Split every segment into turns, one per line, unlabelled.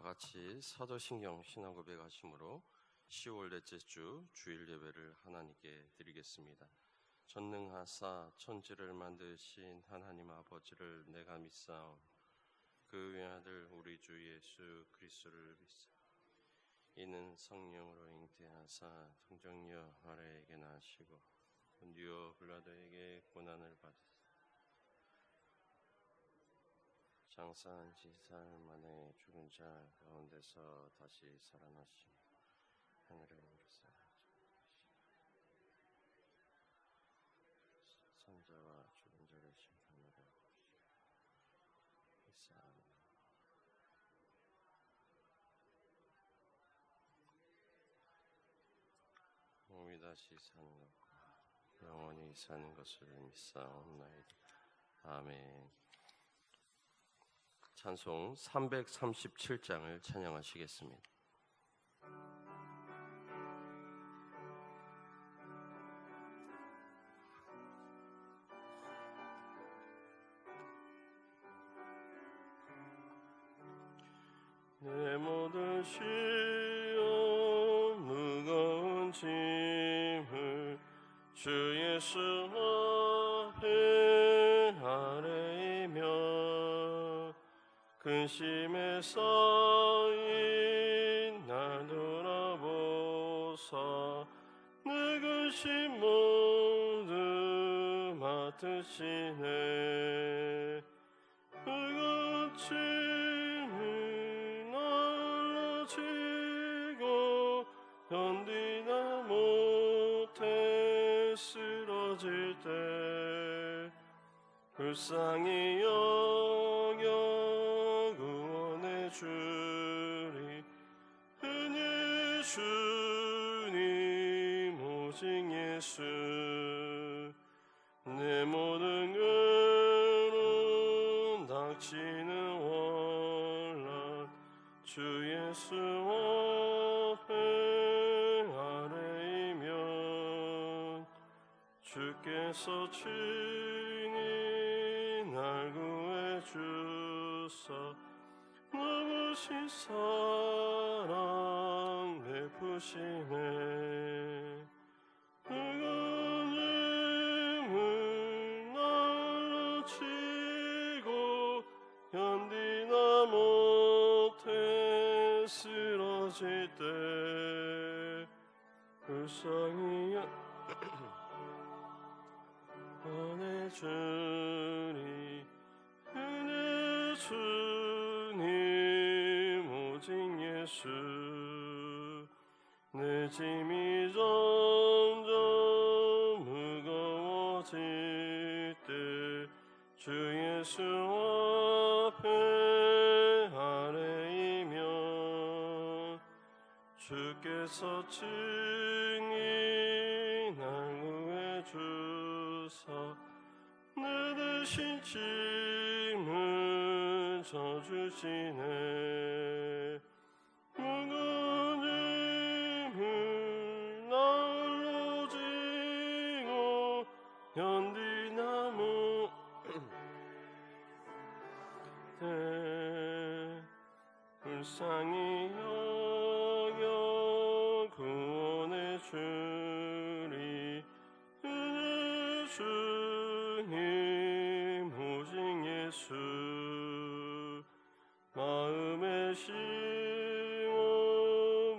같이 사도신경 신앙고백 하심으로 10월 넷째 주 주일 예배를 하나님께 드리겠습니다. 전능하사 천지를 만드신 하나님 아버지를 내가 믿사오. 그 외아들 우리 주 예수 그리스도를 믿사. 이는 성령으로 잉태하사 성정녀 마리아에게 나시고 본디오 빌라도에게 고난을 받으사 장사한 지 사흘 만에 죽은 자 가운데서 다시 살아나시며 하늘에 오르사 선자와 죽은 자를 심판하러 오시리이사하니 몸이 다시 사는 것과 영원히 사는 것을 믿사옵나이다. 아멘. 찬송 337장을 찬양하시겠습니다. 내 모든 시험 무거운 짐을 주 예수 앞에 아뢰이며 근심에 쌓인 날 돌아보사 내 근심 모두 맡으시네. 그가 짐을 날로 지고 견디다 못해 쓰러질 때 불쌍히 여겨 구원해 주리. 은혜 주님 오직 예수. 내 모든 괴로움 닥치는 원란 주 예수 앞에 아뢰이면 주께서 친히 날 구해 주사 넘으신 사랑 베푸시네. 그가 짐을 날로 지고 견디다 못해 쓰러질 때 불쌍히 은혜 주리. 은혜 주님 오직 예수. 내 짐이 점점 무거워질 때 주 예수 앞에 아뢰이면 주께서 친히 날 구해 주사 내 대신 짐을 져주시네. 무거운 짐을 날로 지고 견디다 못해 불쌍히 여겨 구원해 주리. 은혜 주님 오직 예수. 마음에 심어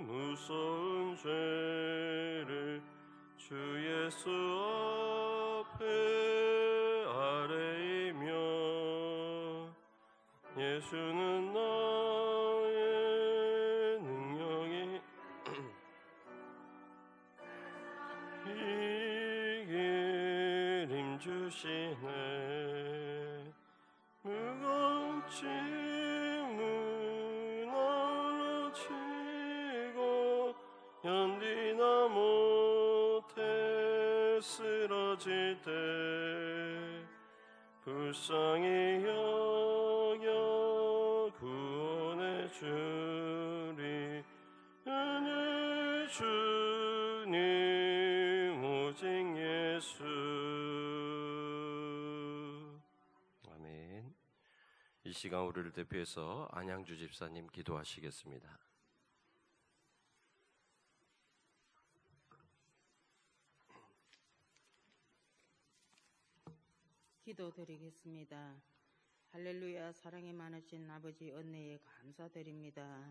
무서운 죄를 주 예수 앞에 아뢰이며 예수는 나의 능력이 이길 힘주시네. 무거운 짐을 날로 지고 견디다 못해 쓰러질 때 불쌍히 여겨 구원해 주리. 은혜 주님 오직 예수. 아멘. 이 시간 우리를 대표해서 안양주 집사님 기도하시겠습니다.
기도드리겠습니다. 할렐루야. 사랑이 많으신 아버지 은혜에 감사드립니다.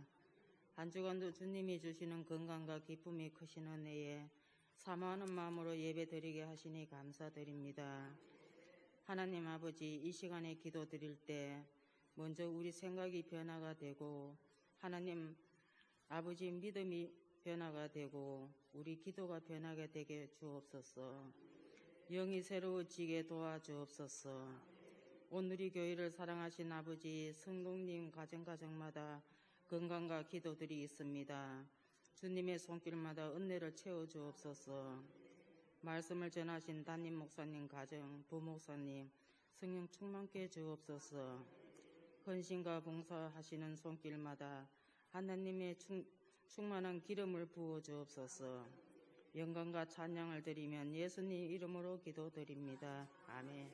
한 주간도 주님이 주시는 건강과 기쁨이 크신 은혜에 사모하는 마음으로 예배드리게 하시니 감사드립니다. 하나님 아버지, 이 시간에 기도드릴 때 먼저 우리 생각이 변화가 되고 하나님 아버지 믿음이 변화가 되고 우리 기도가 변하게 되게 주옵소서. 영이 새로워지게 도와주옵소서. 오늘이 교회를 사랑하신 아버지 성도님 가정가정마다 건강과 기도들이 있습니다. 주님의 손길마다 은혜를 채워주옵소서. 말씀을 전하신 담임 목사님 가정, 부목사님 성령 충만케 주옵소서. 헌신과 봉사하시는 손길마다 하나님의 충만한 기름을 부어 주옵소서. 영광과 찬양을 드리면 예수님 이름으로 기도드립니다. 아멘.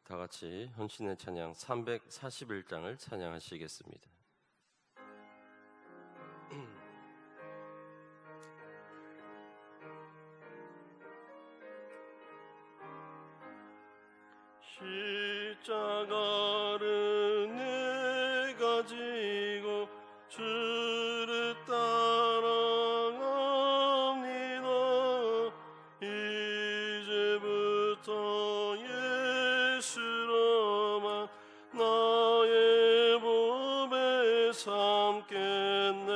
다 같이 헌신의 찬양 341장을 찬양하시겠습니다. 십자가를 내가 지고 주를 따라갑니다. 이제부터 예수로만 나의 몸에 삼겠네.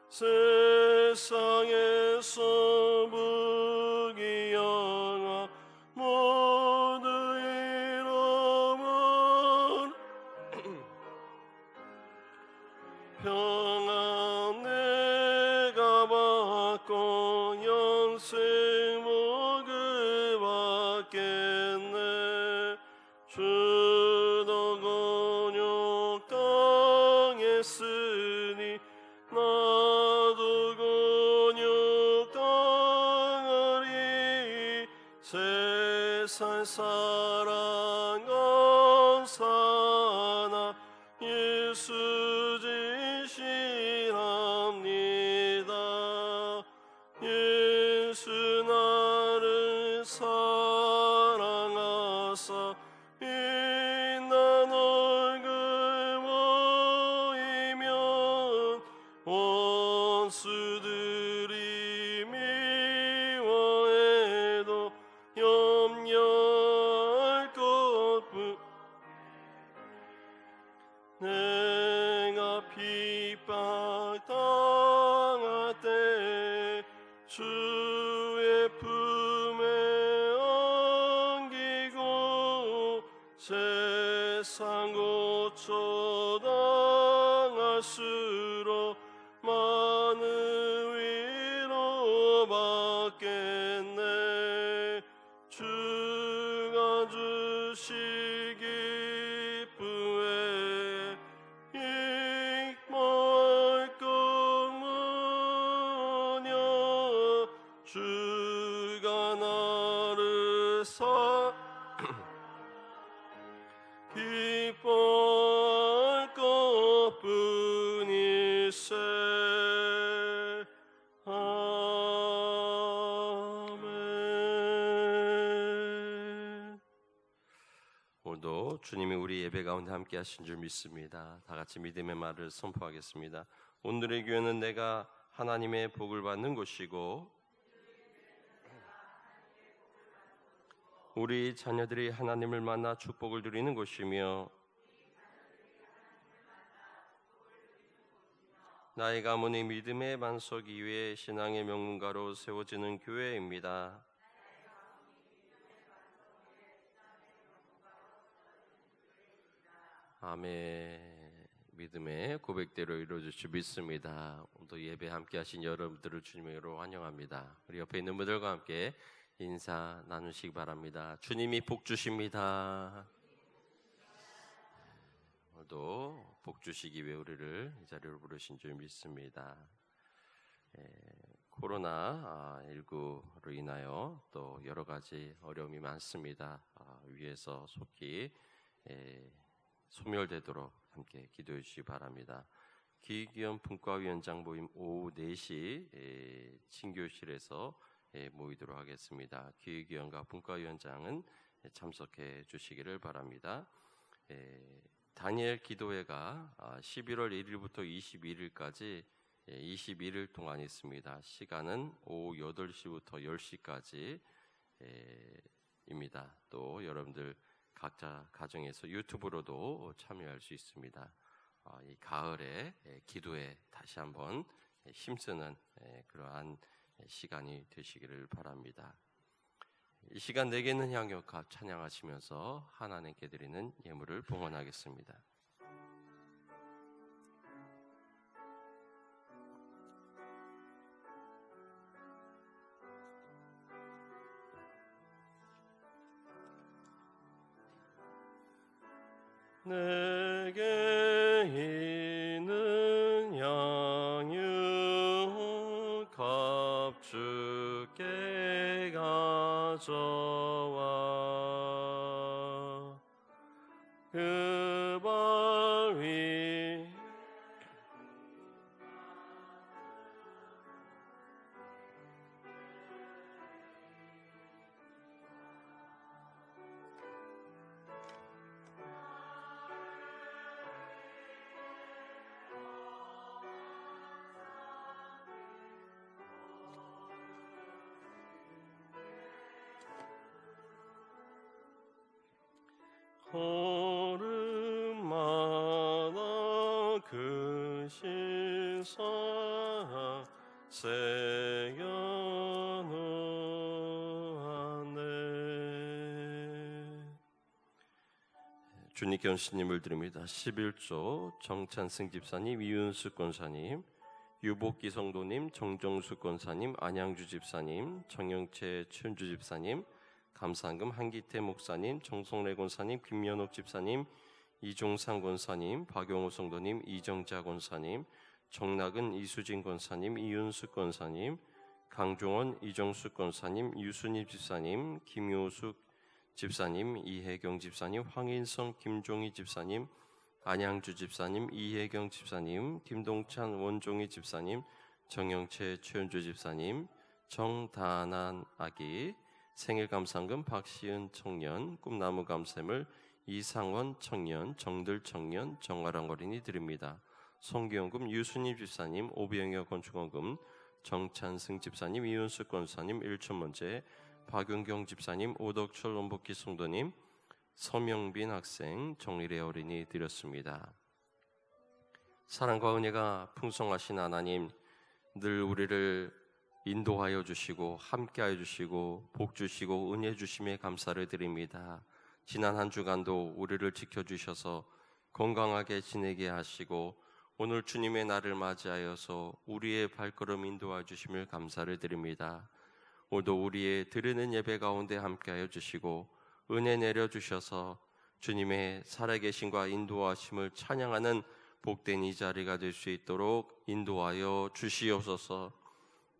세상에서 부귀영화 모두 잃어버려 평안 내가 받고 영생 목을 받겠네. 주도 곤욕 당했으니 나도 곤욕 당하리. 세상 사랑 감사나 예수 진실합니다. 예수 나를 사랑하사 빛난 얼굴 보이면 원수들이 미워해도 염려할 것뿐. 내가 핍박당할 때 주의 품에 안기고 세상 고초당할수록 많은 위로 받겠네. 주가 주시기 기쁘에 익모할 것무냐. 주가 나를 기뻐할 것뿐이세. 아멘. 오늘도 주님이 우리 예배 가운데 함께 하신 줄 믿습니다. 다 같이 믿음의 말을 선포하겠습니다. 오늘의 교회는 내가 하나님의 복을 받는 곳이고 우리 자녀들이 하나님을 만나 축복을 누리는 곳이며 나의 가문이 믿음의 반석 위에 신앙의 명문가로 세워지는 교회입니다. 아멘. 믿음의 고백대로 이루어질 줄 믿습니다. 오늘도 예배 함께 하신 여러분들을 주님으로 환영합니다. 우리 옆에 있는 분들과 함께 인사 나누시기 바랍니다. 주님이 복 주십니다. 오늘도 복 주시기 위해 우리를 이 자리로 부르신 줄 믿습니다. 코로나19로 인하여 또 여러 가지 어려움이 많습니다. 위에서 속히 소멸되도록 함께 기도해 주시기 바랍니다. 기기현 분과위원장 모임 오후 4시 친교실에서 모이도록 하겠습니다. 기기현과 분과위원장은 참석해 주시기를 바랍니다. 다니엘 기도회가 11월 1일부터 21일까지 21일 동안 있습니다. 시간은 오후 8시부터 10시까지 입니다. 또 여러분들 각자 가정에서 유튜브로도 참여할 수 있습니다. 이 가을에 기도에 다시 한번 힘쓰는 그러한 시간이 되시기를 바랍니다. 이 시간 내게 있는 향유값 찬양하시면서 하나님께 드리는 예물을 봉헌하겠습니다. 내게 있는 양육값 주께 가져와 그 발 위 걸음마다 그 시선 새겨놓았네. 주님께 헌신님을 드립니다. 11조 정찬승 집사님, 이윤수 권사님, 유복기 성도님, 정정수 권사님, 안양주 집사님, 정영채 춘주 집사님, 감사한금 한기태 목사님, 정성래 권사님, 김연옥 집사님, 이종상 권사님, 박용호 성도님, 이정자 권사님, 정낙은 이수진 권사님, 이윤수 권사님, 강종원 이정수 권사님, 유순희 집사님, 김효숙 집사님, 이혜경 집사님, 황인성 김종희 집사님, 안양주 집사님, 이혜경 집사님, 김동찬 원종희 집사님, 정영채 최은주 집사님, 정다난 아기, 생일 감상금 박시은 청년, 꿈나무 감샘을 이상원 청년, 정들 청년, 정화랑 어린이 드립니다. 송기영금 유순희 집사님, 오병여 건축원금, 정찬승 집사님, 이윤수 권사님, 일천문제, 박윤경 집사님, 오덕철 원복기 성도님, 서명빈 학생, 정일의 어린이 드렸습니다. 사랑과 은혜가 풍성하신 하나님, 늘 우리를 인도하여 주시고 함께하여 주시고 복 주시고 은혜 주심에 감사를 드립니다. 지난 한 주간도 우리를 지켜주셔서 건강하게 지내게 하시고 오늘 주님의 날을 맞이하여서 우리의 발걸음 인도하여 주심을 감사를 드립니다. 오늘도 우리의 드리는 예배 가운데 함께하여 주시고 은혜 내려주셔서 주님의 살아계심과 인도하심을 찬양하는 복된 이 자리가 될 수 있도록 인도하여 주시옵소서.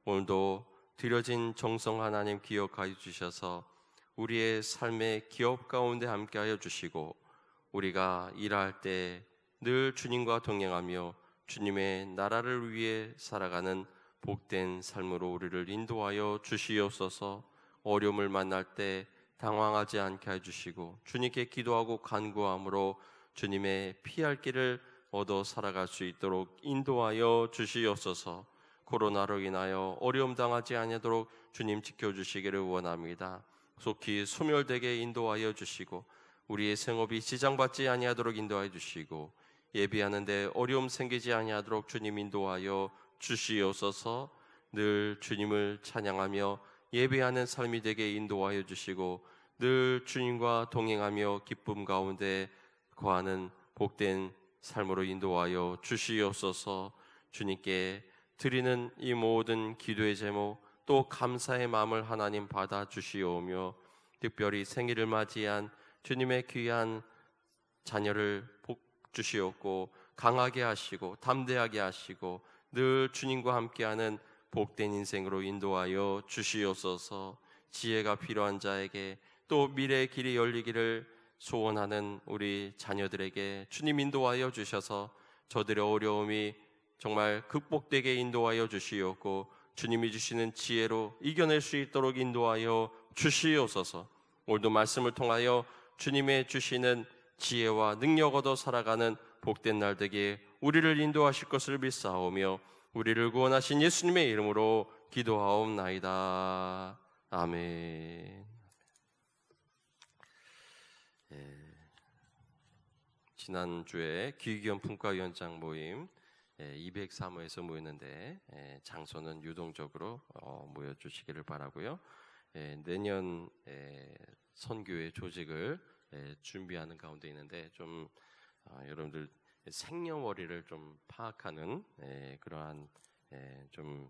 오늘도 드려진 정성 하나님 기억하여 주셔서 우리의 삶의 기업 가운데 함께하여 주시고 우리가 일할 때 늘 주님과 동행하며 주님의 나라를 위해 살아가는 복된 삶으로 우리를 인도하여 주시옵소서. 어려움을 만날 때 당황하지 않게 해주시고 주님께 기도하고 간구함으로 주님의 피할 길을 얻어 살아갈 수 있도록 인도하여 주시옵소서. 코로나로 인하여 어려움 당하지 아니하도록 주님 지켜주시기를 원합니다. 속히 소멸되게 인도하여 주시고 우리의 생업이 지장받지 아니하도록 인도하여 주시고 예배하는데 어려움 생기지 아니하도록 주님 인도하여 주시옵소서. 늘 주님을 찬양하며 예배하는 삶이 되게 인도하여 주시고 늘 주님과 동행하며 기쁨 가운데 거하는 복된 삶으로 인도하여 주시옵소서. 주님께 드리는 이 모든 기도의 제목 또 감사의 마음을 하나님 받아 주시오며 특별히 생일을 맞이한 주님의 귀한 자녀를 복 주시옵고 강하게 하시고 담대하게 하시고 늘 주님과 함께하는 복된 인생으로 인도하여 주시옵소서. 지혜가 필요한 자에게 또 미래의 길이 열리기를 소원하는 우리 자녀들에게 주님 인도하여 주셔서 저들의 어려움이 정말 극복되게 인도하여 주시옵고 주님이 주시는 지혜로 이겨낼 수 있도록 인도하여 주시옵소서. 오늘도 말씀을 통하여 주님의 주시는 지혜와 능력 얻어 살아가는 복된 날 되게 우리를 인도하실 것을 믿사오며 우리를 구원하신 예수님의 이름으로 기도하옵나이다. 아멘. 지난주에 기기현 분과위원장 모임 203호에서 모였는데 장소는 유동적으로 모여주시기를 바라고요. 내년 선교회 조직을 준비하는 가운데 있는데 좀 여러분들 생년월일을 좀 파악하는 그러한 좀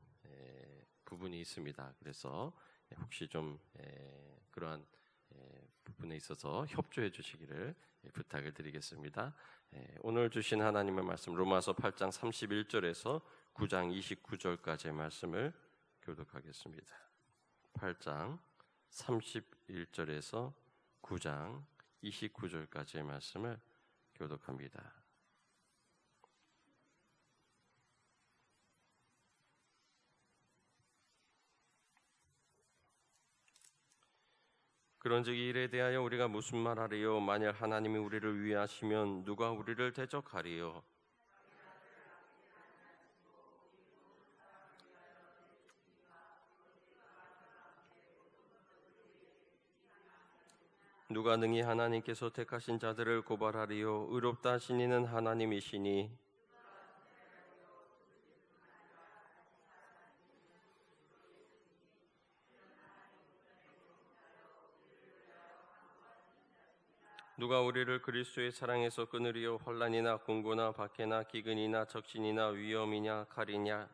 부분이 있습니다. 그래서 혹시 좀 그러한 부분에 있어서 협조해 주시기를 부탁을 드리겠습니다. 오늘 주신 하나님의 말씀 로마서 8장 31절에서 9장 29절까지의 말씀을 교독하겠습니다. 8장 31절에서 9장 29절까지의 말씀을 교독합니다. 그런즉 이 일에 대하여 우리가 무슨 말하리요? 만약 하나님이 우리를 위하시면 누가 우리를 대적하리요? 누가 능히 하나님께서 택하신 자들을 고발하리요? 의롭다 하신 이는 하나님이시니 누가 우리를 그리스도의 사랑에서 끊으리요? 환난이나 공고나 박해나 기근이나 적신이나 위험이냐 칼이냐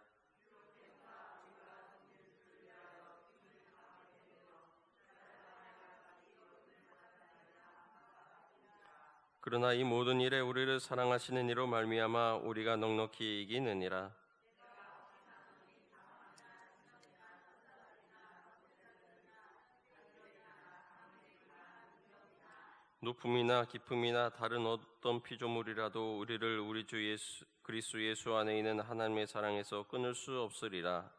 그러나 이 모든 일에 우리를 사랑하시는 이로 말미암아 우리가 넉넉히 이기느니라. 높음이나 깊음이나 다른 어떤 피조물이라도 우리를 우리 주 예수 그리스도 예수 안에 있는 하나님의 사랑에서 끊을 수 없으리라.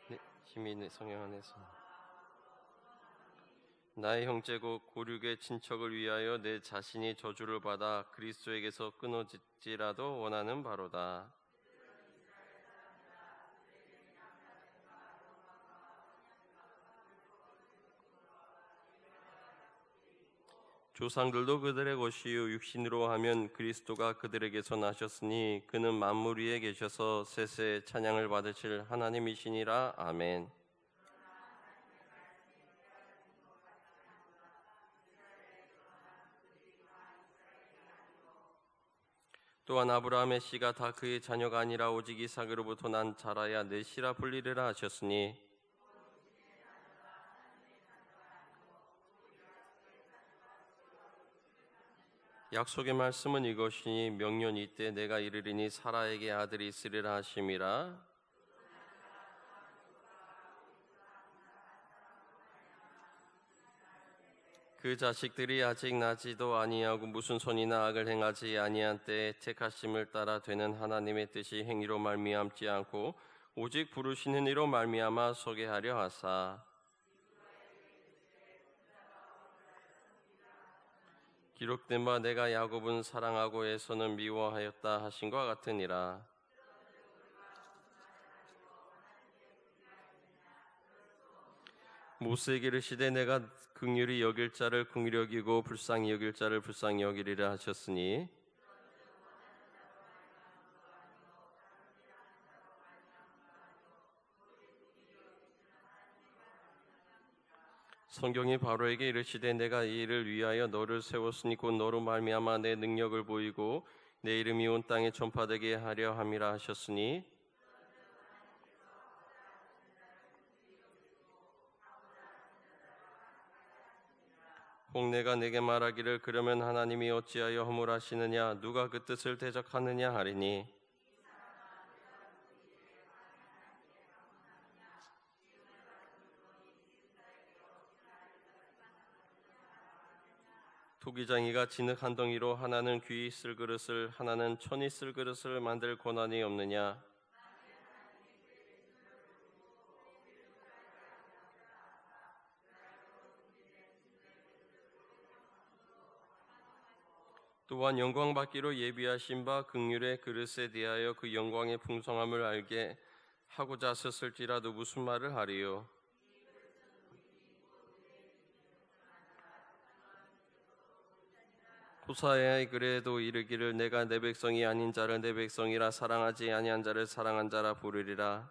네, 힘이 있는 성령 안에서 나의 형제고 고륙의 친척을 위하여 내 자신이 저주를 받아 그리스도에게서 끊어질지라도 원하는 바로다. 조상들도 그들의 것이요 육신으로 하면 그리스도가 그들에게서 나셨으니 그는 만물 위에 계셔서 세세 찬양을 받으실 하나님이시니라. 아멘. 또한 아브라함의 씨가 다 그의 자녀가 아니라 오직 이삭으로부터 난 자라야 내 씨라 불리리라 하셨으니 약속의 말씀은 이것이니 명년 이때 내가 이르리니 사라에게 아들이 있으리라 하심이라. 그 자식들이 아직 나지도 아니하고 무슨 선이나 악을 행하지 아니한 때에 택하심을 따라 되는 하나님의 뜻이 행위로 말미암지 않고 오직 부르시는 이로 말미암아 서게 하려 하사 기록된 바 내가 야곱은 사랑하고 에서는 미워하였다 하신 것 같으니라. 모세에게 이르시되 내가 긍휼히 여길 자를 긍휼히 여기고 불쌍히 여길 자를 불쌍히 여기리라 하셨으니 성경이 바로에게 이르시되 내가 이 일을 위하여 너를 세웠으니 곧 너로 말미암아 내 능력을 보이고 내 이름이 온 땅에 전파되게 하려 함이라 하셨으니 혹 내가 내게 말하기를 그러면 하나님이 어찌하여 허물하시느냐 누가 그 뜻을 대적하느냐 하리니 토기장이가 진흙 한 덩이로 하나는 귀 쓸 그릇을 하나는 천이 쓸 그릇을 만들 권한이 없느냐 또한 영광 받기로 예비하신 바 긍휼의 그릇에 대하여 그 영광의 풍성함을 알게 하고자 썼을지라도 무슨 말을 하리요 호사야의 글에도 이르기를 내가 내 백성이 아닌 자를 내 백성이라 사랑하지 아니한 자를 사랑한 자라 부르리라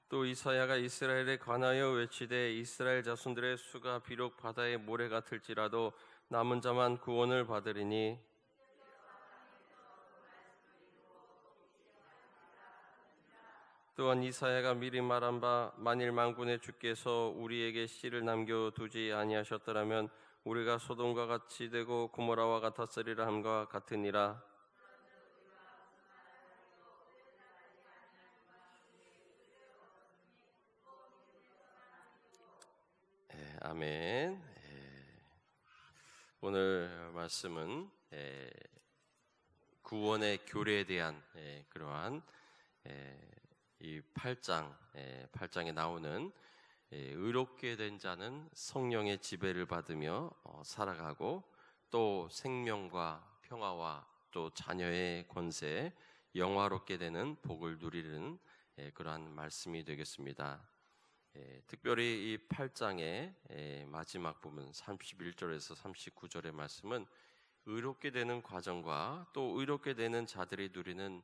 또 이사야가 이스라엘에 관하여 외치되 이스라엘 자손들의 수가 비록 바다의 모래 같을지라도 남은 자만 구원을 받으리니 또한 이사야가 미리 말한 바 만일 만군의 주께서 우리에게 씨를 남겨두지 아니하셨더라면 우리가 소돔과 같이 되고 고모라와 같았으리라 함과 같으니라 아멘. 오늘 말씀은 구원의 교례에 대한 그러한 이 8장에 나오는 의롭게 된 자는 성령의 지배를 받으며 살아가고 또 생명과 평화와 또 자녀의 권세, 영화롭게 되는 복을 누리는 그러한 말씀이 되겠습니다. 특별히 이 8장의 마지막 부분 31절에서 39절의 말씀은 의롭게 되는 과정과 또 의롭게 되는 자들이 누리는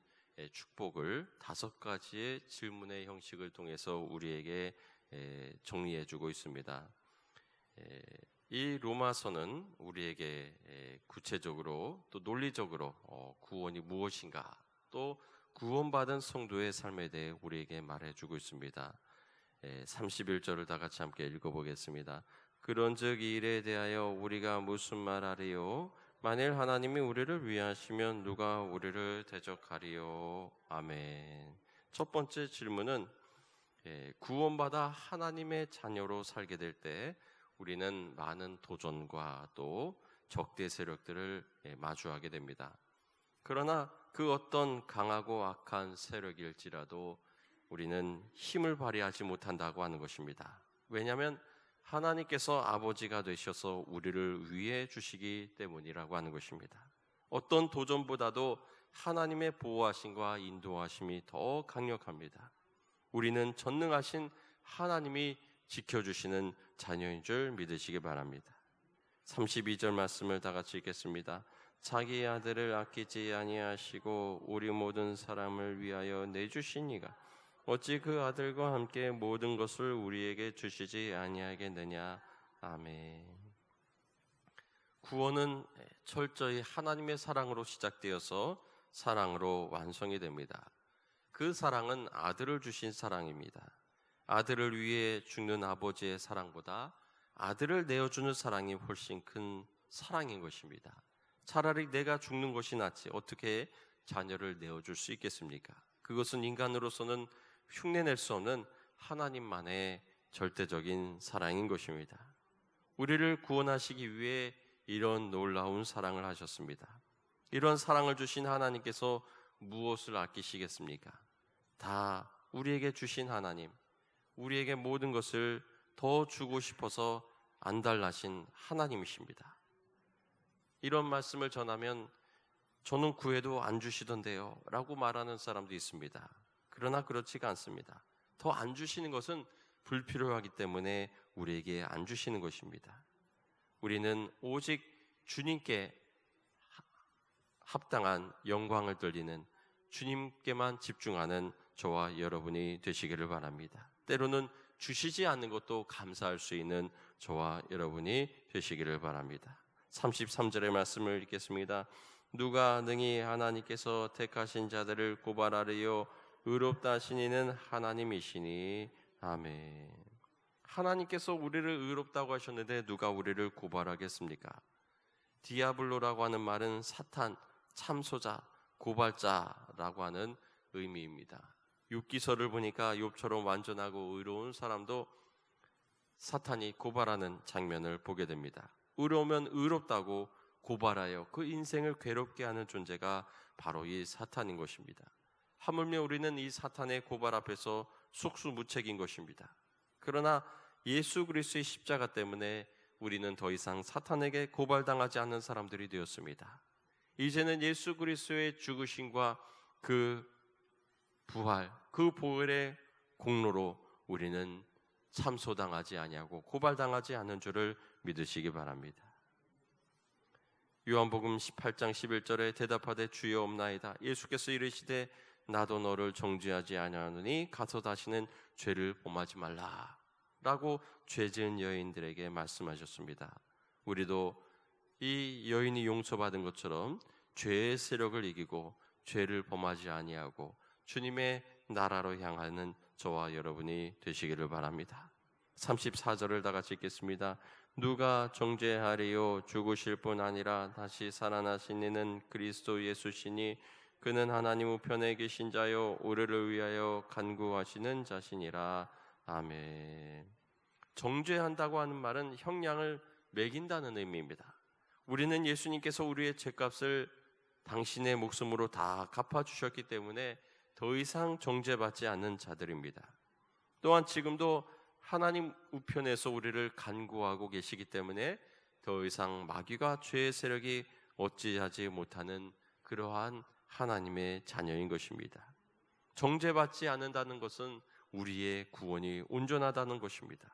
축복을 5가지의 질문의 형식을 통해서 우리에게 정리해 주고 있습니다. 이 로마서는 우리에게 구체적으로 또 논리적으로 구원이 무엇인가 또 구원받은 성도의 삶에 대해 우리에게 말해주고 있습니다. 31절을 다 같이 함께 읽어보겠습니다. 그런즉 이 일에 대하여 우리가 무슨 말하리요? 만일 하나님이 우리를 위하시면 누가 우리를 대적하리요? 아멘. 첫 번째 질문은 구원받아 하나님의 자녀로 살게 될 때 우리는 많은 도전과 또 적대 세력들을 마주하게 됩니다. 그러나 그 어떤 강하고 악한 세력일지라도 우리는 힘을 발휘하지 못한다고 하는 것입니다. 왜냐하면 하나님께서 아버지가 되셔서 우리를 위해 주시기 때문이라고 하는 것입니다. 어떤 도전보다도 하나님의 보호하심과 인도하심이 더 강력합니다. 우리는 전능하신 하나님이 지켜주시는 자녀인 줄 믿으시기 바랍니다. 32절 말씀을 다 같이 읽겠습니다. 자기 아들을 아끼지 아니하시고 우리 모든 사람을 위하여 내주신 이가 어찌 그 아들과 함께 모든 것을 우리에게 주시지 아니하겠느냐. 아멘. 구원은 철저히 하나님의 사랑으로 시작되어서 사랑으로 완성이 됩니다. 그 사랑은 아들을 주신 사랑입니다. 아들을 위해 죽는 아버지의 사랑보다 아들을 내어주는 사랑이 훨씬 큰 사랑인 것입니다. 차라리 내가 죽는 것이 낫지 어떻게 자녀를 내어줄 수 있겠습니까? 그것은 인간으로서는 흉내낼 수 없는 하나님만의 절대적인 사랑인 것입니다. 우리를 구원하시기 위해 이런 놀라운 사랑을 하셨습니다. 이런 사랑을 주신 하나님께서 무엇을 아끼시겠습니까? 다 우리에게 주신 하나님, 우리에게 모든 것을 더 주고 싶어서 안달나신 하나님이십니다. 이런 말씀을 전하면 저는 구해도 안 주시던데요 라고 말하는 사람도 있습니다. 그러나 그렇지가 않습니다. 더 안 주시는 것은 불필요하기 때문에 우리에게 안 주시는 것입니다. 우리는 오직 주님께 합당한 영광을 돌리는 주님께만 집중하는 저와 여러분이 되시기를 바랍니다. 때로는 주시지 않는 것도 감사할 수 있는 저와 여러분이 되시기를 바랍니다. 33절의 말씀을 읽겠습니다. 누가 능히 하나님께서 택하신 자들을 고발하리요 의롭다 하신 이는 하나님이시니 아멘. 하나님께서 우리를 의롭다고 하셨는데 누가 우리를 고발하겠습니까? 디아블로라고 하는 말은 사탄, 참소자, 고발자라고 하는 의미입니다. 욥기서를 보니까 욥처럼 완전하고 의로운 사람도 사탄이 고발하는 장면을 보게 됩니다. 의로우면 의롭다고 고발하여 그 인생을 괴롭게 하는 존재가 바로 이 사탄인 것입니다. 하물며 우리는 이 사탄의 고발 앞에서 속수무책인 것입니다. 그러나 예수 그리스도의 십자가 때문에 우리는 더 이상 사탄에게 고발당하지 않는 사람들이 되었습니다. 이제는 예수 그리스도의 죽으심과 그 부활, 그 보혈의 공로로 우리는 참소당하지 아니하고 고발당하지 않는 줄을 믿으시기 바랍니다. 요한복음 18장 11절에 대답하되 주여 없나이다. 예수께서 이르시되 나도 너를 정죄하지 아니하노니 가서 다시는 죄를 범하지 말라 라고 죄 지은 여인들에게 말씀하셨습니다. 우리도 이 여인이 용서받은 것처럼 죄의 세력을 이기고 죄를 범하지 아니하고 주님의 나라로 향하는 저와 여러분이 되시기를 바랍니다. 34절을 다 같이 읽겠습니다. 누가 정죄하리요 죽으실 뿐 아니라 다시 살아나신 이는 그리스도 예수시니 그는 하나님 우편에 계신 자요 우리를 위하여 간구하시는 자시니라. 아멘. 정죄한다고 하는 말은 형량을 매긴다는 의미입니다. 우리는 예수님께서 우리의 죄값을 당신의 목숨으로 다 갚아주셨기 때문에 더 이상 정죄받지 않는 자들입니다. 또한 지금도 하나님 우편에서 우리를 간구하고 계시기 때문에 더 이상 마귀가 죄의 세력이 어찌하지 못하는 그러한 하나님의 자녀인 것입니다. 정죄받지 않는다는 것은 우리의 구원이 온전하다는 것입니다.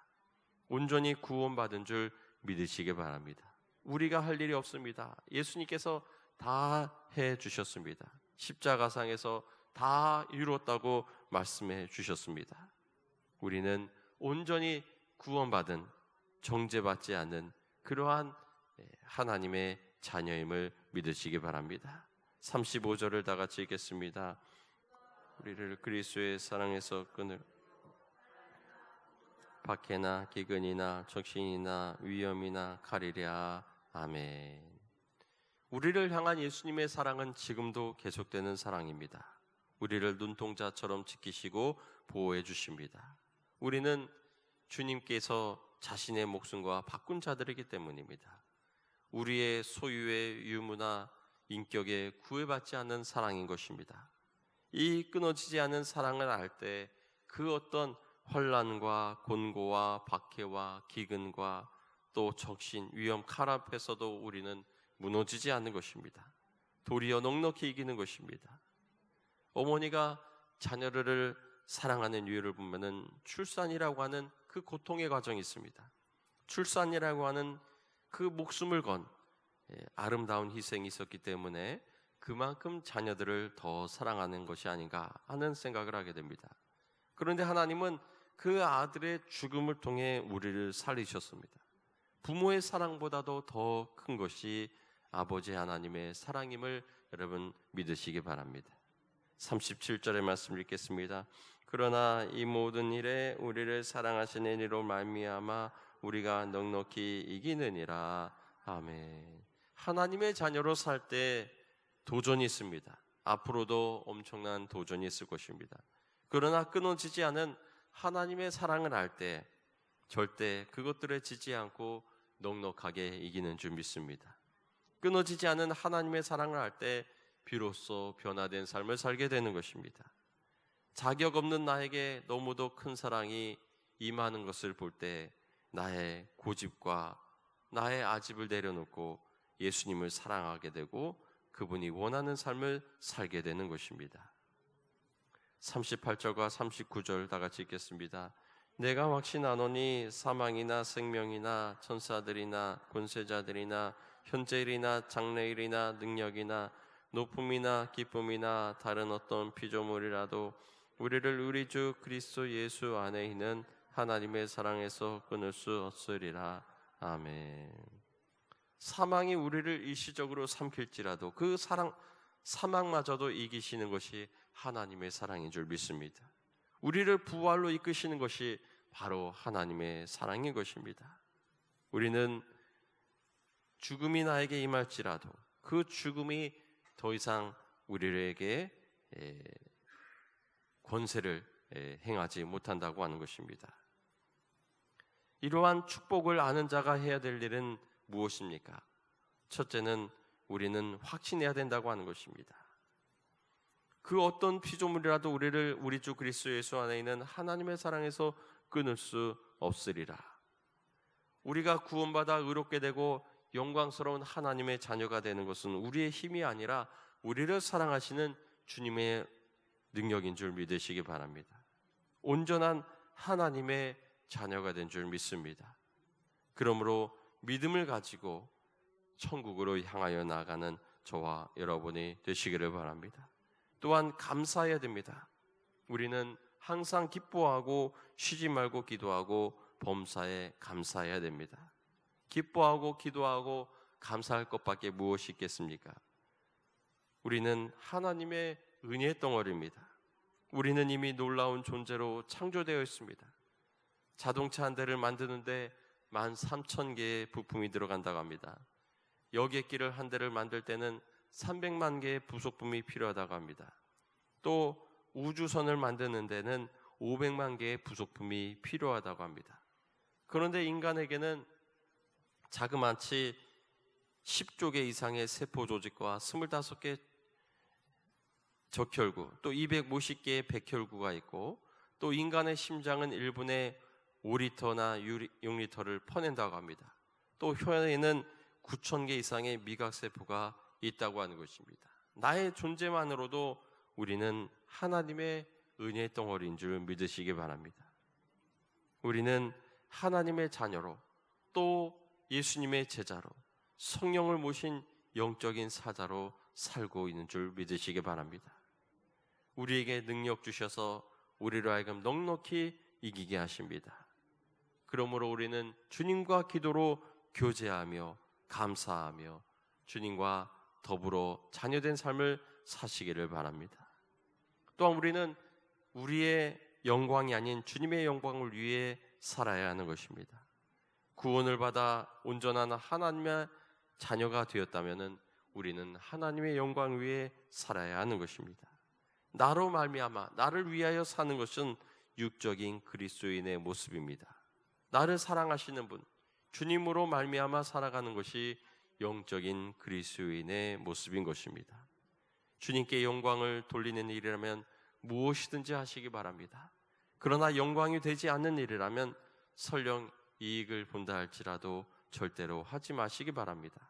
온전히 구원받은 줄 믿으시기 바랍니다. 우리가 할 일이 없습니다. 예수님께서 다 해주셨습니다. 십자가상에서 다 이루었다고 말씀해 주셨습니다. 우리는 온전히 구원받은 정죄받지 않는 그러한 하나님의 자녀임을 믿으시기 바랍니다. 35절을 다 같이 읽겠습니다. 우리를 그리스도의 사랑에서 끊을 박해나 기근이나 적신이나 위험이나 칼이랴. 아멘. 우리를 향한 예수님의 사랑은 지금도 계속되는 사랑입니다. 우리를 눈동자처럼 지키시고 보호해 주십니다. 우리는 주님께서 자신의 목숨과 바꾼 자들이기 때문입니다. 우리의 소유의 유무나 인격에 구애받지 않는 사랑인 것입니다. 이 끊어지지 않은 사랑을 알 때 그 어떤 환난과 곤고와 박해와 기근과 또 적신, 위험, 칼 앞에서도 우리는 무너지지 않는 것입니다. 도리어 넉넉히 이기는 것입니다. 어머니가 자녀를 사랑하는 이유를 보면은 출산이라고 하는 그 고통의 과정이 있습니다. 출산이라고 하는 그 목숨을 건 아름다운 희생이 있었기 때문에 그만큼 자녀들을 더 사랑하는 것이 아닌가 하는 생각을 하게 됩니다. 그런데 하나님은 그 아들의 죽음을 통해 우리를 살리셨습니다. 부모의 사랑보다도 더 큰 것이 아버지 하나님의 사랑임을 여러분 믿으시기 바랍니다. 37절의 말씀 읽겠습니다. 그러나 이 모든 일에 우리를 사랑하시는 이로 말미암아 우리가 넉넉히 이기느니라. 아멘. 하나님의 자녀로 살 때 도전이 있습니다. 앞으로도 엄청난 도전이 있을 것입니다. 그러나 끊어지지 않은 하나님의 사랑을 알 때 절대 그것들에 지지 않고 넉넉하게 이기는 줄 믿습니다. 끊어지지 않은 하나님의 사랑을 알 때 비로소 변화된 삶을 살게 되는 것입니다. 자격 없는 나에게 너무도 큰 사랑이 임하는 것을 볼 때 나의 고집과 나의 아집을 내려놓고 예수님을 사랑하게 되고 그분이 원하는 삶을 살게 되는 것입니다. 38절과 39절 다 같이 읽겠습니다. 내가 확신하노니 사망이나 생명이나 천사들이나 권세자들이나 현재일이나 장래일이나 능력이나 높음이나 기쁨이나 다른 어떤 피조물이라도 우리를 우리 주 그리스도 예수 안에 있는 하나님의 사랑에서 끊을 수 없으리라. 아멘. 사망이 우리를 일시적으로 삼킬지라도 그 사망마저도 이기시는 것이 하나님의 사랑인 줄 믿습니다. 우리를 부활로 이끄시는 것이 바로 하나님의 사랑인 것입니다. 우리는 죽음이 나에게 임할지라도 그 죽음이 더 이상 우리에게 권세를 행하지 못한다고 하는 것입니다. 이러한 축복을 아는 자가 해야 될 일은 무엇입니까? 첫째는 우리는 확신해야 된다고 하는 것입니다. 그 어떤 피조물이라도 우리를 우리 주 그리스도 예수 안에 있는 하나님의 사랑에서 끊을 수 없으리라. 우리가 구원받아 의롭게 되고 영광스러운 하나님의 자녀가 되는 것은 우리의 힘이 아니라 우리를 사랑하시는 주님의 능력인 줄 믿으시기 바랍니다. 온전한 하나님의 자녀가 된 줄 믿습니다. 그러므로 믿음을 가지고 천국으로 향하여 나아가는 저와 여러분이 되시기를 바랍니다. 또한 감사해야 됩니다. 우리는 항상 기뻐하고 쉬지 말고 기도하고 범사에 감사해야 됩니다. 기뻐하고 기도하고 감사할 것밖에 무엇이 있겠습니까? 우리는 하나님의 은혜의 덩어리입니다. 우리는 이미 놀라운 존재로 창조되어 있습니다. 자동차 한 대를 만드는데 13,000개의 부품이 들어간다고 합니다. 여객기를 한 대를 만들 때는 300만 개의 부속품이 필요하다고 합니다. 또 우주선을 만드는 데는 500만 개의 부속품이 필요하다고 합니다. 그런데 인간에게는 자그마치 10조 개 이상의 세포 조직과 25개 적혈구, 또 250개의 백혈구가 있고, 또 인간의 심장은 1분에 5리터나 6리터를 퍼낸다고 합니다. 또 혀에는 9,000개 이상의 미각세포가 있다고 하는 것입니다. 나의 존재만으로도 우리는 하나님의 은혜의 덩어리인 줄 믿으시기 바랍니다. 우리는 하나님의 자녀로, 또 예수님의 제자로, 성령을 모신 영적인 사자로 살고 있는 줄 믿으시기 바랍니다. 우리에게 능력 주셔서 우리로 하여금 넉넉히 이기게 하십니다. 그러므로 우리는 주님과 기도로 교제하며 감사하며 주님과 더불어 자녀된 삶을 사시기를 바랍니다. 또한 우리는 우리의 영광이 아닌 주님의 영광을 위해 살아야 하는 것입니다. 구원을 받아 온전한 하나님의 자녀가 되었다면 우리는 하나님의 영광 위에 살아야 하는 것입니다. 나로 말미암아 나를 위하여 사는 것은 육적인 그리스도인의 모습입니다. 나를 사랑하시는 분, 주님으로 말미암아 살아가는 것이 영적인 그리스도인의 모습인 것입니다. 주님께 영광을 돌리는 일이라면 무엇이든지 하시기 바랍니다. 그러나 영광이 되지 않는 일이라면 설령 이익을 본다 할지라도 절대로 하지 마시기 바랍니다.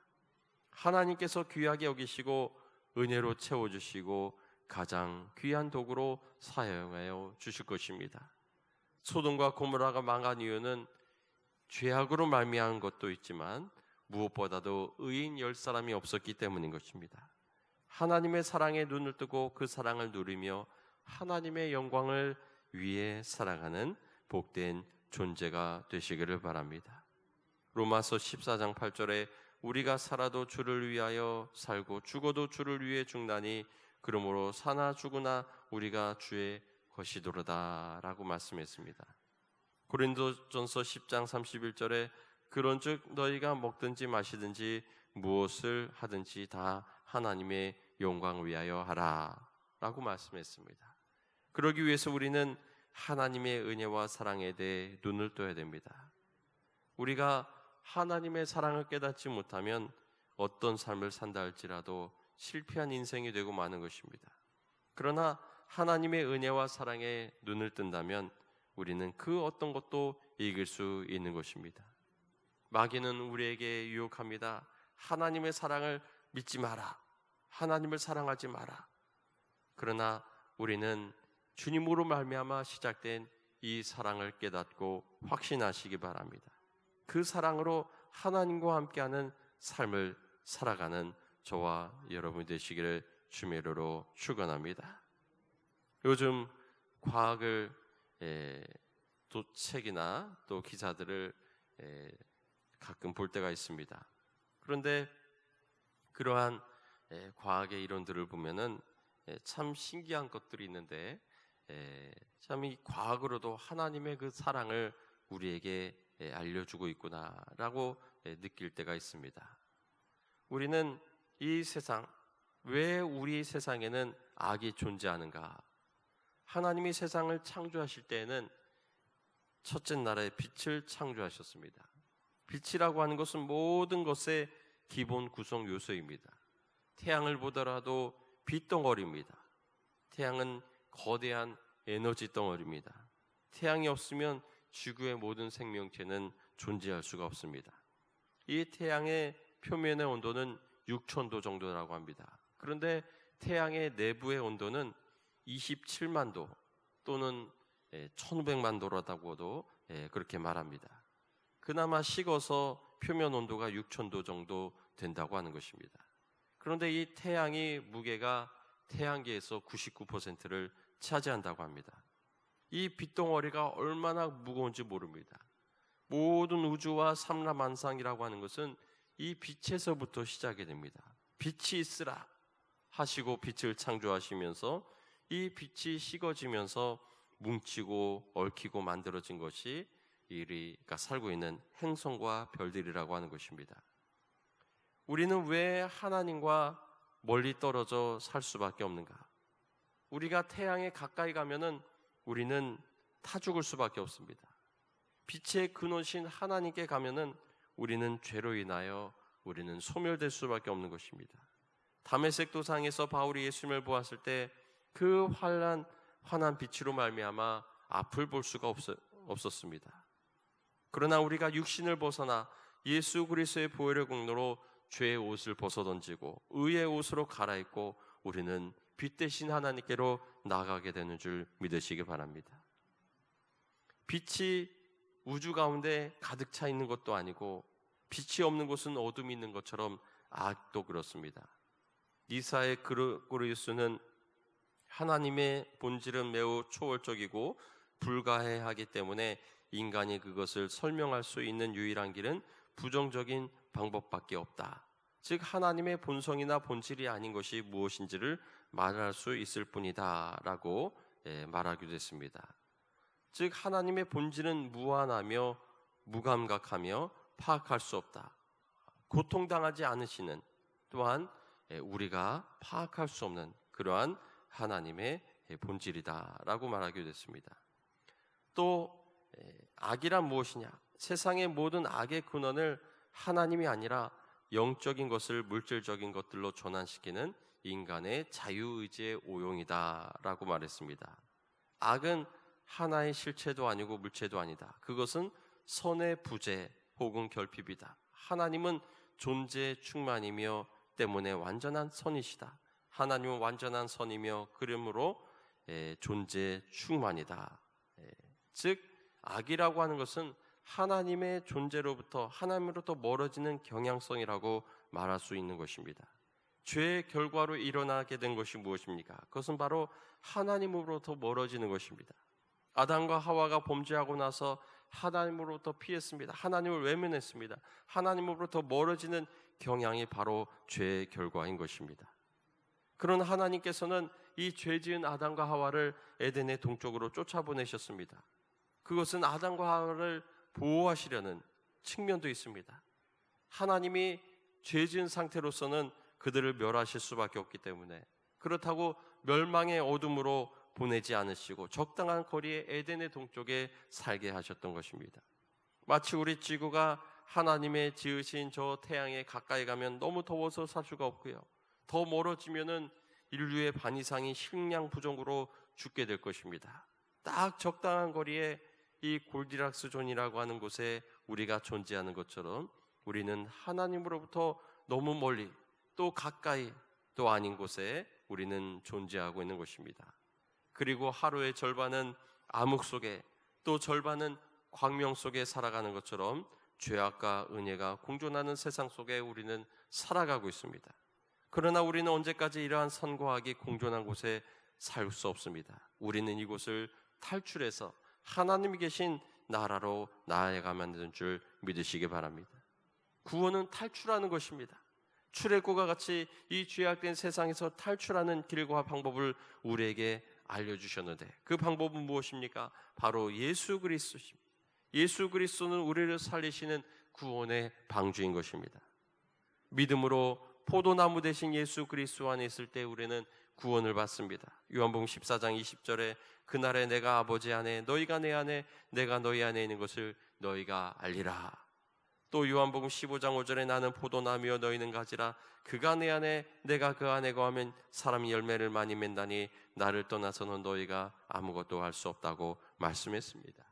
하나님께서 귀하게 여기시고 은혜로 채워주시고 가장 귀한 도구로 사용하여 주실 것입니다. 소돔과 고모라가 망한 이유는 죄악으로 말미암은 것도 있지만 무엇보다도 의인 10사람이 없었기 때문인 것입니다. 하나님의 사랑에 눈을 뜨고 그 사랑을 누리며 하나님의 영광을 위해 살아가는 복된 존재가 되시기를 바랍니다. 로마서 14장 8절에 우리가 살아도 주를 위하여 살고 죽어도 주를 위해 죽나니 그러므로 사나 죽으나 우리가 주의 것이도로다 라고 말씀했습니다. 고린도전서 10장 31절에 그런즉 너희가 먹든지 마시든지 무엇을 하든지 다 하나님의 영광을 위하여 하라 라고 말씀했습니다. 그러기 위해서 우리는 하나님의 은혜와 사랑에 대해 눈을 떠야 됩니다. 우리가 하나님의 사랑을 깨닫지 못하면 어떤 삶을 산다 할지라도 실패한 인생이 되고 마는 것입니다. 그러나 하나님의 은혜와 사랑에 눈을 뜬다면 우리는 그 어떤 것도 이길 수 있는 것입니다. 마귀는 우리에게 유혹합니다. 하나님의 사랑을 믿지 마라. 하나님을 사랑하지 마라. 그러나 우리는 주님으로 말미암아 시작된 이 사랑을 깨닫고 확신하시기 바랍니다. 그 사랑으로 하나님과 함께하는 삶을 살아가는 저와 여러분이 되시기를 주의 이름으로 축원합니다. 요즘 과학을 또 책이나 또 기사들을 가끔 볼 때가 있습니다. 그런데 그러한 과학의 이론들을 보면은 참 신기한 것들이 있는데 참 이 과학으로도 하나님의 그 사랑을 우리에게 알려주고 있구나라고 느낄 때가 있습니다. 우리는 이 세상, 왜 우리 세상에는 악이 존재하는가? 하나님이 세상을 창조하실 때에는 첫째 날에 빛을 창조하셨습니다. 빛이라고 하는 것은 모든 것의 기본 구성 요소입니다. 태양을 보더라도 빛덩어리입니다. 태양은 거대한 에너지 덩어리입니다. 태양이 없으면 지구의 모든 생명체는 존재할 수가 없습니다. 이 태양의 표면의 온도는 6,000도 정도라고 합니다. 그런데 태양의 내부의 온도는 27만 도 또는 1,500만 도라고도 그렇게 말합니다. 그나마 식어서 표면 온도가 6,000도 정도 된다고 하는 것입니다. 그런데 이 태양의 무게가 태양계에서 99%를 차지한다고 합니다. 이 빛덩어리가 얼마나 무거운지 모릅니다. 모든 우주와 삼라만상이라고 하는 것은 이 빛에서부터 시작이 됩니다. 빛이 있으라 하시고 빛을 창조하시면서 이 빛이 식어지면서 뭉치고 얽히고 만들어진 것이 우리가 살고 있는 행성과 별들이라고 하는 것입니다. 우리는 왜 하나님과 멀리 떨어져 살 수밖에 없는가? 우리가 태양에 가까이 가면은 우리는 타 죽을 수밖에 없습니다. 빛의 근원신 하나님께 가면은 우리는 죄로 인하여 우리는 소멸될 수밖에 없는 것입니다. 다메섹 도상에서 바울이 예수님을 보았을 때 그 환한 빛으로 말미암아 앞을 볼 수가 없었습니다. 그러나 우리가 육신을 벗어나 예수 그리스도의 보혈의 공로로 죄의 옷을 벗어던지고 의의 옷으로 갈아입고 우리는 빛 대신 하나님께로 나아가게 되는 줄 믿으시기 바랍니다. 빛이 우주 가운데 가득 차 있는 것도 아니고 빛이 없는 곳은 어둠이 있는 것처럼 악도 그렇습니다. 이사의 그리스도는 하나님의 본질은 매우 초월적이고 불가해하기 때문에 인간이 그것을 설명할 수 있는 유일한 길은 부정적인 방법밖에 없다. 즉 하나님의 본성이나 본질이 아닌 것이 무엇인지를 말할 수 있을 뿐이다 라고 말하기도 했습니다. 즉 하나님의 본질은 무한하며 무감각하며 파악할 수 없다. 고통당하지 않으시는 또한 우리가 파악할 수 없는 그러한 하나님의 본질이다 라고 말하기도 했습니다. 또 악이란 무엇이냐? 세상의 모든 악의 근원을 하나님이 아니라 영적인 것을 물질적인 것들로 전환시키는 인간의 자유의지의 오용이다 라고 말했습니다. 악은 하나의 실체도 아니고 물체도 아니다. 그것은 선의 부재 혹은 결핍이다. 하나님은 존재 충만이며 때문에 완전한 선이시다. 하나님은 완전한 선이며 그러므로 존재 충만이다. 즉 악이라고 하는 것은 하나님의 존재로부터 하나님으로부터 멀어지는 경향성이라고 말할 수 있는 것입니다. 죄의 결과로 일어나게 된 것이 무엇입니까? 그것은 바로 하나님으로부터 멀어지는 것입니다. 아담과 하와가 범죄하고 나서 하나님으로부터 피했습니다. 하나님을 외면했습니다. 하나님으로부터 멀어지는 경향이 바로 죄의 결과인 것입니다. 그런 하나님께서는 이 죄지은 아담과 하와를 에덴의 동쪽으로 쫓아보내셨습니다. 그것은 아담과 하와를 보호하시려는 측면도 있습니다. 하나님이 죄지은 상태로서는 그들을 멸하실 수밖에 없기 때문에 그렇다고 멸망의 어둠으로 보내지 않으시고 적당한 거리에 에덴의 동쪽에 살게 하셨던 것입니다. 마치 우리 지구가 하나님의 지으신 저 태양에 가까이 가면 너무 더워서 살 수가 없고요. 더 멀어지면은 인류의 반 이상이 식량 부족으로 죽게 될 것입니다. 딱 적당한 거리에 이 골디락스 존이라고 하는 곳에 우리가 존재하는 것처럼 우리는 하나님으로부터 너무 멀리 또 가까이 또 아닌 곳에 우리는 존재하고 있는 것입니다. 그리고 하루의 절반은 암흑 속에, 또 절반은 광명 속에 살아가는 것처럼 죄악과 은혜가 공존하는 세상 속에 우리는 살아가고 있습니다. 그러나 우리는 언제까지 이러한 선과 악이 공존한 곳에 살 수 없습니다. 우리는 이곳을 탈출해서 하나님이 계신 나라로 나아가면 되는 줄 믿으시기 바랍니다. 구원은 탈출하는 것입니다. 출애굽과 같이 이 죄악된 세상에서 탈출하는 길과 방법을 우리에게 알려주셨는데, 그 방법은 무엇입니까? 바로 예수 그리스도십니다. 예수 그리스도는 우리를 살리시는 구원의 방주인 것입니다. 믿음으로 포도나무 대신 예수 그리스도 안에 있을 때 우리는 구원을 받습니다. 요한복음 14장 20절에 그날에 내가 아버지 안에, 너희가 내 안에, 내가 너희 안에 있는 것을 너희가 알리라. 또 요한복음 15장 5절에 나는 포도나무여 너희는 가지라. 그가 내 안에, 내가 그 안에 거하면 사람이 열매를 많이 맺나니 나를 떠나서는 너희가 아무것도 할 수 없다고 말씀했습니다.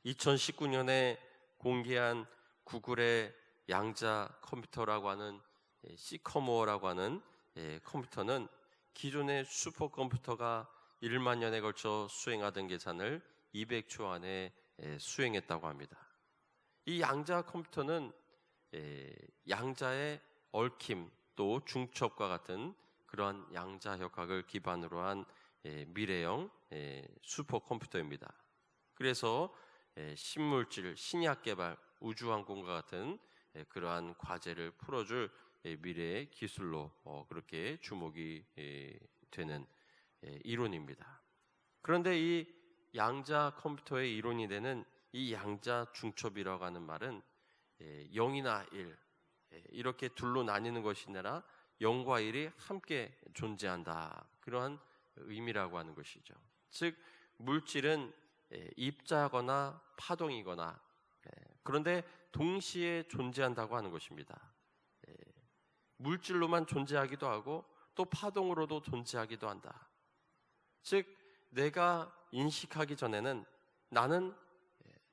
2019년에 공개한 구글의 양자 컴퓨터라고 하는 시커모어라고 하는 컴퓨터는 기존의 슈퍼컴퓨터가 1만 년에 걸쳐 수행하던 계산을 200초 안에 수행했다고 합니다. 이 양자 컴퓨터는 양자의 얽힘 또 중첩과 같은 그러한 양자 역학을 기반으로 한 미래형 슈퍼컴퓨터입니다. 그래서 신물질, 신약 개발, 우주항공과 같은 그러한 과제를 풀어줄 미래의 기술로 그렇게 주목이 되는 이론입니다. 그런데 이 양자 컴퓨터의 이론이 되는 이 양자 중첩이라고 하는 말은 0이나 1 이렇게 둘로 나뉘는 것이 아니라 0과 1이 함께 존재한다, 그러한 의미라고 하는 것이죠. 즉 물질은 입자거나 파동이거나 그런데 동시에 존재한다고 하는 것입니다. 물질로만 존재하기도 하고 또 파동으로도 존재하기도 한다. 즉 내가 인식하기 전에는 나는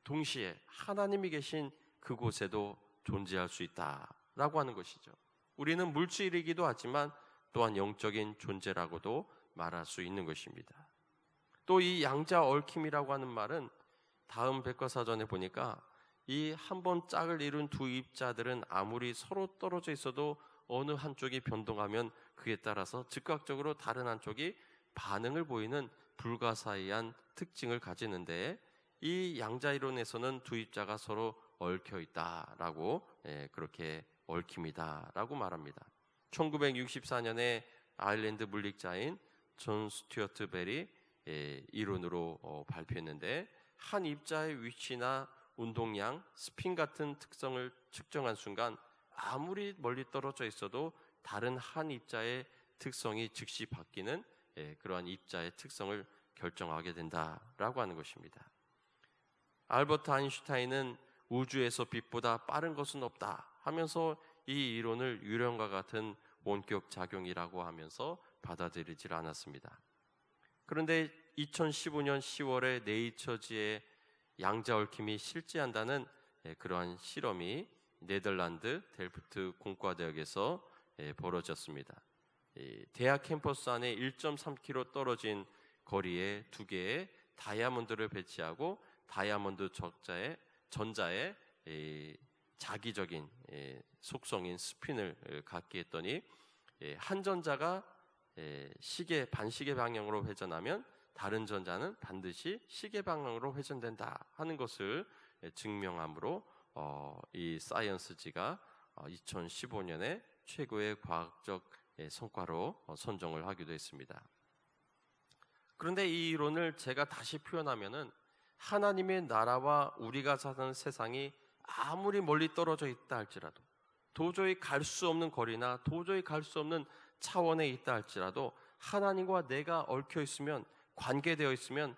동시에 하나님이 계신 그곳에도 존재할 수 있다라고 하는 것이죠. 우리는 물질이기도 하지만 또한 영적인 존재라고도 말할 수 있는 것입니다. 또 이 양자 얽힘이라고 하는 말은 다음 백과사전에 보니까 이 한 번 짝을 이룬 두 입자들은 아무리 서로 떨어져 있어도 어느 한쪽이 변동하면 그에 따라서 즉각적으로 다른 한쪽이 반응을 보이는 불가사의한 특징을 가지는데, 이 양자 이론에서는 두 입자가 서로 얽혀 있다라고 그렇게 얽힘이다라고 말합니다. 1964년에 아일랜드 물리학자인 존 스튜어트 벨이 이론으로 발표했는데, 한 입자의 위치나 운동량, 스핀 같은 특성을 측정한 순간 아무리 멀리 떨어져 있어도 다른 한 입자의 특성이 즉시 바뀌는 그러한 입자의 특성을 결정하게 된다라고 하는 것입니다. 알버트 아인슈타인은 우주에서 빛보다 빠른 것은 없다 하면서 이 이론을 유령과 같은 원격 작용이라고 하면서 받아들이질 않았습니다. 그런데 2015년 10월에 네이처지에 양자 얽힘이 실제한다는 그러한 실험이 네덜란드 델프트 공과대학에서 벌어졌습니다. 대학 캠퍼스 안에 1.3km 떨어진 거리에 두 개의 다이아몬드를 배치하고 다이아몬드 전자에 자기적인 속성인 스핀을 갖게 했더니 한 전자가 반시계 방향으로 회전하면 다른 전자는 반드시 시계 방향으로 회전된다 하는 것을 증명함으로 이 사이언스지가 2015년에 최고의 과학적 성과로 선정을 하기도 했습니다. 그런데 이 이론을 제가 다시 표현하면은 하나님의 나라와 우리가 사는 세상이 아무리 멀리 떨어져 있다 할지라도, 도저히 갈 수 없는 거리나 도저히 갈 수 없는 차원에 있다 할지라도 하나님과 내가 얽혀 있으면, 관계되어 있으면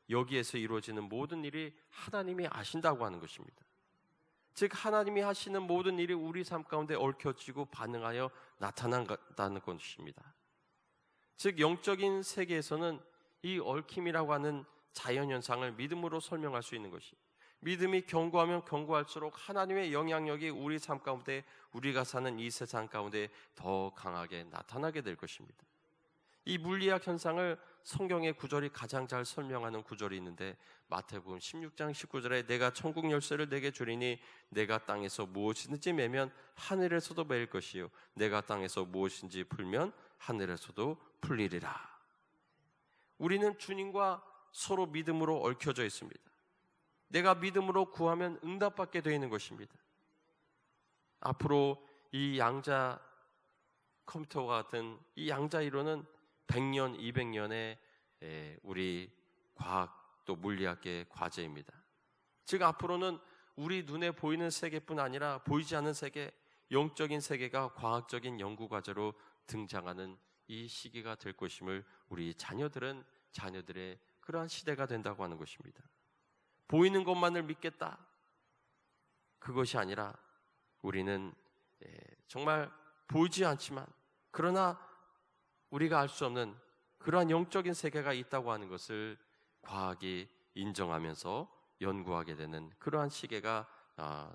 여기에서 이루어지는 모든 일이 하나님이 아신다고 하는 것입니다. 즉 하나님이 하시는 모든 일이 우리 삶 가운데 얽혀지고 반응하여 나타난다는 것입니다. 즉 영적인 세계에서는 이 얽힘이라고 하는 자연현상을 믿음으로 설명할 수 있는 것이, 믿음이 견고하면 견고할수록 하나님의 영향력이 우리 삶 가운데, 우리가 사는 이 세상 가운데 더 강하게 나타나게 될 것입니다. 이 물리학 현상을 성경의 구절이 가장 잘 설명하는 구절이 있는데, 마태복음 16장 19절에 내가 천국 열쇠를 내게 주리니 내가 땅에서 무엇이든지 매면 하늘에서도 매일 것이요 내가 땅에서 무엇인지 풀면 하늘에서도 풀리리라. 우리는 주님과 서로 믿음으로 얽혀져 있습니다. 내가 믿음으로 구하면 응답받게 되어 있는 것입니다. 앞으로 이 양자 컴퓨터와 같은 이 양자 이론은 100년, 200년의 우리 과학 또 물리학의 과제입니다. 즉 앞으로는 우리 눈에 보이는 세계뿐 아니라 보이지 않는 세계, 영적인 세계가 과학적인 연구 과제로 등장하는 이 시기가 될 것임을 우리 자녀들의 그러한 시대가 된다고 하는 것입니다. 보이는 것만을 믿겠다, 그것이 아니라 우리는 정말 보이지 않지만 그러나 우리가 알 수 없는 그러한 영적인 세계가 있다고 하는 것을 과학이 인정하면서 연구하게 되는 그러한 시기가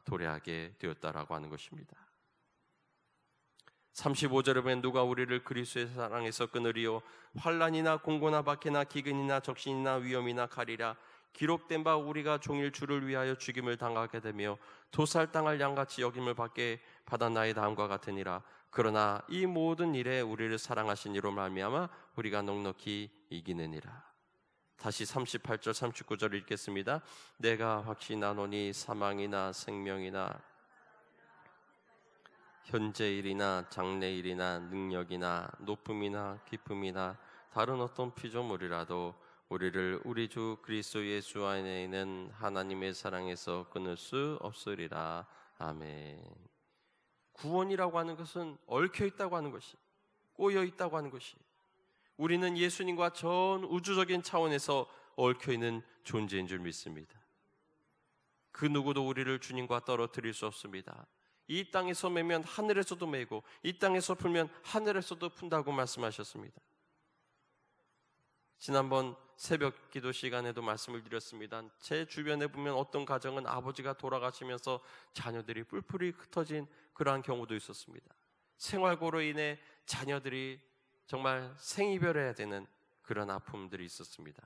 도래하게 되었다라고 하는 것입니다. 35절에 보면 누가 우리를 그리스도의 사랑에서 끊으리요 환난이나 공고나 박해나 기근이나 적신이나 위험이나 칼이라 기록된 바 우리가 종일 주를 위하여 죽임을 당하게 되며 도살당할 양같이 여김을 받아 나의 다음과 같으니라. 그러나 이 모든 일에 우리를 사랑하신 이로 말미암아 우리가 넉넉히 이기느니라. 다시 38절 39절 읽겠습니다. 내가 확신하노니 사망이나 생명이나 현재일이나 장래일이나 능력이나 높음이나 깊음이나 다른 어떤 피조물이라도 우리를 우리 주 그리스도 예수 안에 있는 하나님의 사랑에서 끊을 수 없으리라. 아멘. 구원이라고 하는 것은 얽혀 있다고 하는 것이, 꼬여 있다고 하는 것이, 우리는 예수님과 전 우주적인 차원에서 얽혀 있는 존재인 줄 믿습니다. 그 누구도 우리를 주님과 떨어뜨릴 수 없습니다. 이 땅에서 매면 하늘에서도 매고 이 땅에서 풀면 하늘에서도 푼다고 말씀하셨습니다. 지난번 새벽 기도 시간에도 말씀을 드렸습니다. 제 주변에 보면 어떤 가정은 아버지가 돌아가시면서 자녀들이 뿔뿔이 흩어진 그러한 경우도 있었습니다. 생활고로 인해 자녀들이 정말 생이별해야 되는 그런 아픔들이 있었습니다.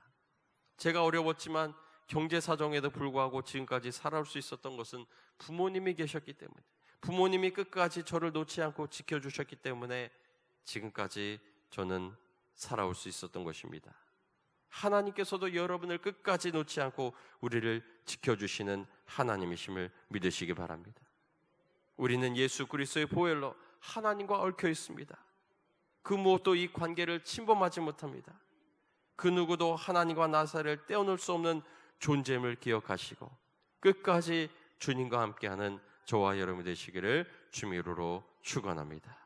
제가 어려웠지만 경제 사정에도 불구하고 지금까지 살아올 수 있었던 것은 부모님이 계셨기 때문에, 부모님이 끝까지 저를 놓지 않고 지켜주셨기 때문에 지금까지 저는 살아올 수 있었던 것입니다. 하나님께서도 여러분을 끝까지 놓지 않고 우리를 지켜주시는 하나님이심을 믿으시기 바랍니다. 우리는 예수 그리스도의 보혈로 하나님과 얽혀 있습니다. 그 무엇도 이 관계를 침범하지 못합니다. 그 누구도 하나님과 나 사이를 떼어놓을 수 없는 존재임을 기억하시고 끝까지 주님과 함께하는 저와 여러분 되시기를 주미로로 축원합니다.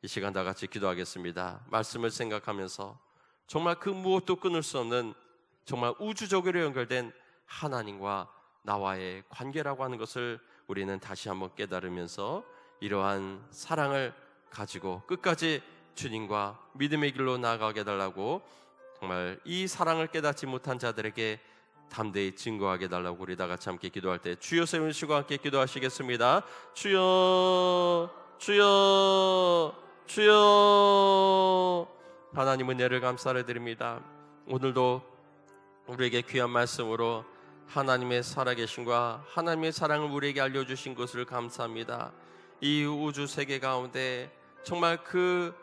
이 시간 다 같이 기도하겠습니다. 말씀을 생각하면서 정말 그 무엇도 끊을 수 없는 정말 우주적으로 연결된 하나님과 나와의 관계라고 하는 것을 우리는 다시 한번 깨달으면서 이러한 사랑을 가지고 끝까지 주님과 믿음의 길로 나아가게 해달라고, 정말 이 사랑을 깨닫지 못한 자들에게 담대히 증거하게 해달라고 우리 다 같이 함께 기도할 때 주여 세우시고 함께 기도하시겠습니다. 주여 주여 주여. 하나님 은혜를 감사를 드립니다. 오늘도 우리에게 귀한 말씀으로 하나님의 살아계심과 하나님의 사랑을 우리에게 알려주신 것을 감사합니다. 이 우주 세계 가운데 정말 그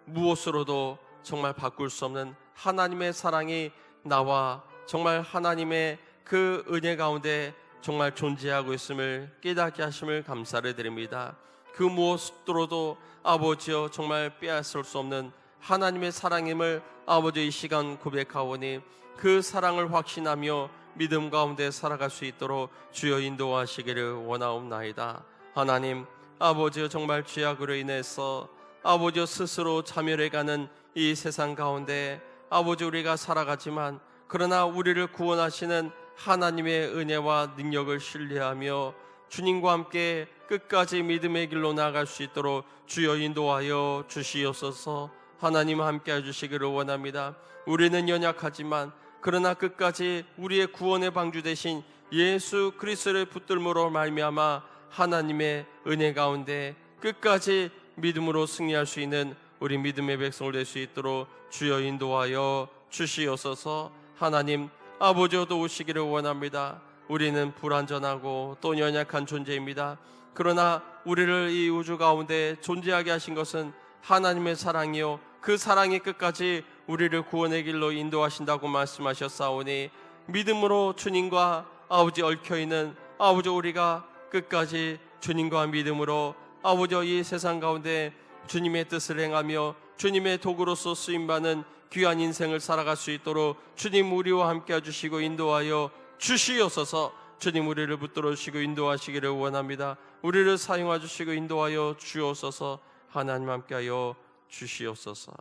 무엇으로도 정말 바꿀 수 없는 하나님의 사랑이 나와 정말 하나님의 그 은혜 가운데 정말 존재하고 있음을 깨닫게 하심을 감사를 드립니다. 그 무엇으로도 아버지여 정말 빼앗을 수 없는 하나님의 사랑임을 아버지 이 시간 고백하오니 그 사랑을 확신하며 믿음 가운데 살아갈 수 있도록 주여 인도하시기를 원하옵나이다. 하나님 아버지여 정말 죄악으로 인해서 아버지여 스스로 자멸해가는 이 세상 가운데 아버지 우리가 살아가지만 그러나 우리를 구원하시는 하나님의 은혜와 능력을 신뢰하며 주님과 함께 끝까지 믿음의 길로 나아갈 수 있도록 주여 인도하여 주시옵소서. 하나님 함께 해주시기를 원합니다. 우리는 연약하지만 그러나 끝까지 우리의 구원의 방주 되신 예수 그리스도의 붙들므로 말미암아 하나님의 은혜 가운데 끝까지 믿음으로 승리할 수 있는 우리 믿음의 백성을 될 수 있도록 주여 인도하여 주시옵소서. 하나님 아버지여 도우시기를 원합니다. 우리는 불완전하고 또 연약한 존재입니다. 그러나 우리를 이 우주 가운데 존재하게 하신 것은 하나님의 사랑이요 그 사랑이 끝까지 우리를 구원의 길로 인도하신다고 말씀하셨사오니 믿음으로 주님과 아버지 얽혀있는 아버지 우리가 끝까지 주님과 믿음으로 아버지 이 세상 가운데 주님의 뜻을 행하며 주님의 도구로서 쓰임받는 귀한 인생을 살아갈 수 있도록 주님 우리와 함께 해주시고 인도하여 주시옵소서. 주님 우리를 붙들어 주시고 인도하시기를 원합니다. 우리를 사용해 주시고 인도하여 주옵소서. 하나님 함께하여 주시옵소서.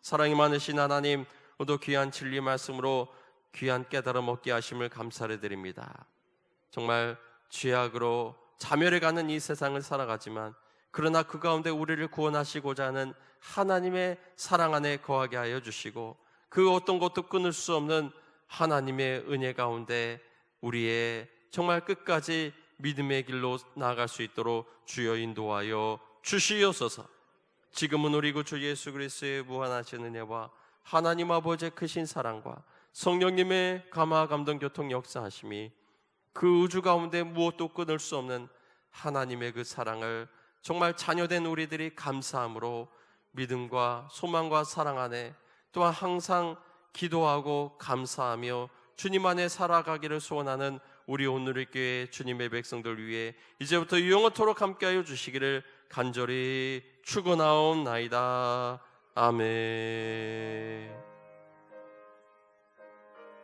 사랑이 많으신 하나님, 오늘도 귀한 진리 말씀으로 귀한 깨달음 얻게 하심을 감사를 드립니다. 정말 죄악으로 자멸해가는 이 세상을 살아가지만 그러나 그 가운데 우리를 구원하시고자 하는 하나님의 사랑 안에 거하게 하여 주시고 그 어떤 것도 끊을 수 없는 하나님의 은혜 가운데 우리의 정말 끝까지 믿음의 길로 나아갈 수 있도록 주여 인도하여 주시옵소서. 지금은 우리 구 주 예수 그리스도의 무한하신 은혜와 하나님 아버지의 크신 사랑과 성령님의 감화 감동 교통 역사하심이 그 우주 가운데 무엇도 끊을 수 없는 하나님의 그 사랑을 정말 자녀된 우리들이 감사함으로 믿음과 소망과 사랑 안에 또한 항상 기도하고 감사하며 주님 안에 살아가기를 소원하는 우리 오늘의 교회 주님의 백성들 위해 이제부터 영원토록 함께하여 주시기를 간절히 축원하옵나이다. 아멘.